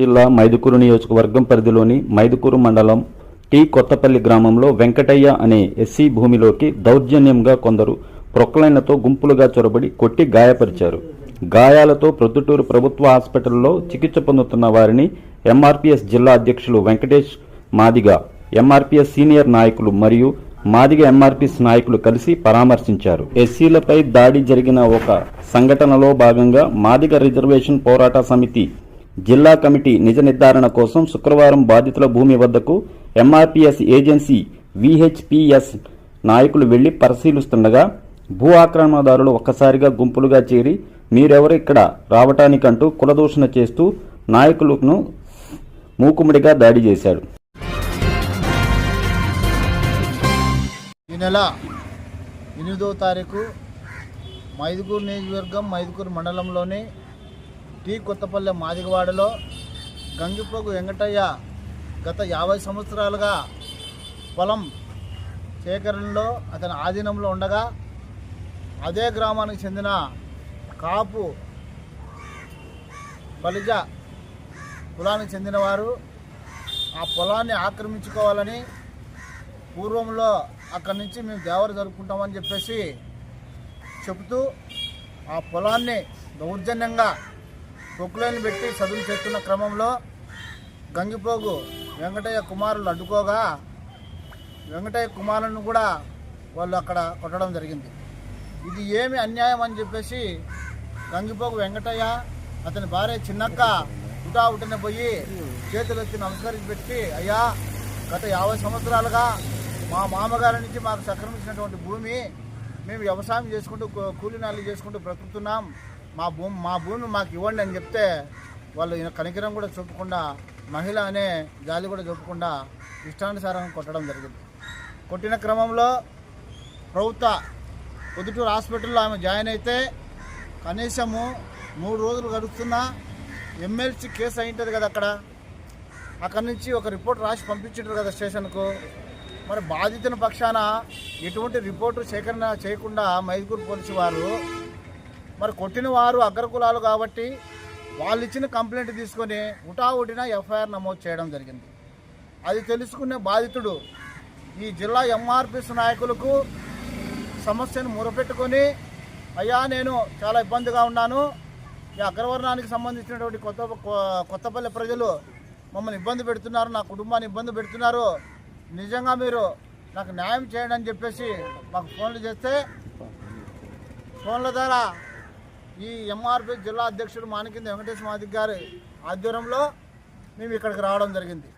జిల్లా మైదుకూరు నియోజకవర్గం పరిధిలోని మైదుకూరు మండలం టీ కొత్తపల్లి గ్రామంలో వెంకటయ్య అనే ఎస్సీ భూమిలోకి దౌర్జన్యంగా కొందరు ప్రొక్లైన్లతో గుంపులుగా చొరబడి కొట్టి గాయపరిచారు. గాయాలతో ప్రొద్దుటూరు ప్రభుత్వ హాస్పిటల్లో చికిత్స పొందుతున్న వారిని ఎంఆర్పీఎస్ జిల్లా అధ్యక్షులు వెంకటేష్ మాదిగ, ఎంఆర్పీఎస్ సీనియర్ నాయకులు మరియు మాదిగ ఎంఆర్పీఎస్ నాయకులు కలిసి పరామర్శించారు. ఎస్సీలపై దాడి జరిగిన ఒక సంఘటనలో భాగంగా మాదిగ రిజర్వేషన్ పోరాట సమితి జిల్లా కమిటీ నిజ నిర్ధారణ కోసం శుక్రవారం బాధితుల భూమి వద్దకు ఎంఆర్పీఎస్ ఏజెన్సీ విహెచ్పిఎస్ నాయకులు వెళ్లి పరిశీలిస్తుండగా భూ ఆక్రమణదారులు ఒక్కసారిగా గుంపులుగా చేరి మీరెవరు ఇక్కడ రావటానికంటూ కులదూషణ చేస్తూ నాయకులను మూకుముడిగా దాడి చేశాడు. ఈ నెల 8వ తారీఖు మైదుకూరు నియోజకవర్గం మైదుకూరు మండలంలోని టీ కొత్తపల్లె మాదిగవాడలో గంగిపోగు వెంకటయ్య గత 50 సంవత్సరాలుగా పొలం సేకరణలో అతని ఆధీనంలో ఉండగా అదే గ్రామానికి చెందిన కాపు బలిజ కులానికి చెందినవారు ఆ పొలాన్ని ఆక్రమించుకోవాలని పూర్వంలో అక్కడి నుంచి మేము దేవర జరుపుకుంటామని చెప్పేసి చెబుతూ ఆ పొలాన్ని దౌర్జన్యంగా పొక్కులను పెట్టి చదువు చేస్తున్న క్రమంలో గంగిపోగు వెంకటయ్య కుమారులు అడ్డుకోగా వెంకటయ్య కుమారులను కూడా వాళ్ళు అక్కడ కొట్టడం జరిగింది. ఇది ఏమి అన్యాయం అని చెప్పేసి గంగిపోగు వెంకటయ్య అతని భార్య చిన్నక్క ఉటావుటనే పోయి చేతులు ఎత్తి నమస్కరించి పెట్టి, అయ్యా గత 50 సంవత్సరాలుగా మా మామగారి నుంచి మాకు సక్రమించినటువంటి భూమి మేము వ్యవసాయం చేసుకుంటూ కూలీనాలు చేసుకుంటూ బ్రతుకుతున్నాం, మా భూమి మాకు ఇవ్వండి అని చెప్తే వాళ్ళు కనికరం కూడా చూపకుండా, మహిళ అనే జాలి కూడా చూపకుండా ఇష్టానుసారం కొట్టడం జరిగింది. కొట్టిన క్రమంలో ప్రభుత్వ పొద్దుటూరు హాస్పిటల్లో ఆమె జాయిన్ అయితే కనీసము 3 రోజులు గడుస్తున్నా ఎమ్మెల్సీ కేసు అయింటుంది కదా అక్కడి నుంచి ఒక రిపోర్ట్ రాసి పంపించారు కదా స్టేషన్కు. మరి బాధితుల పక్షాన ఎటువంటి రిపోర్టు సేకరణ చేయకుండా మైదుకూరు పోలీసు వారు మరి కొట్టిన వారు అగ్రకులాలు కాబట్టి వాళ్ళు ఇచ్చిన కంప్లైంట్ తీసుకొని ఉటావుటిన ఎఫ్ఐఆర్ నమోదు చేయడం జరిగింది. అది తెలుసుకునే బాధితుడు ఈ జిల్లా ఎంఆర్పీఎస్ నాయకులకు సమస్యను మొరపెట్టుకొని, అయ్యా నేను చాలా ఇబ్బందిగా ఉన్నాను, ఈ అగ్రవర్ణానికి సంబంధించినటువంటి కొత్తపల్లి ప్రజలు మమ్మల్ని ఇబ్బంది పెడుతున్నారు, నా కుటుంబాన్ని ఇబ్బంది పెడుతున్నారు, నిజంగా మీరు నాకు న్యాయం చేయండి అని చెప్పేసి మాకు ఫోన్లు చేస్తే ఫోన్ల ద్వారా ఈ ఎంఆర్పీ జిల్లా అధ్యక్షుడు మానికింది వెంకటేష్ మాదిగ గారి ఆధ్వర్యంలో మేము ఇక్కడికి రావడం జరిగింది.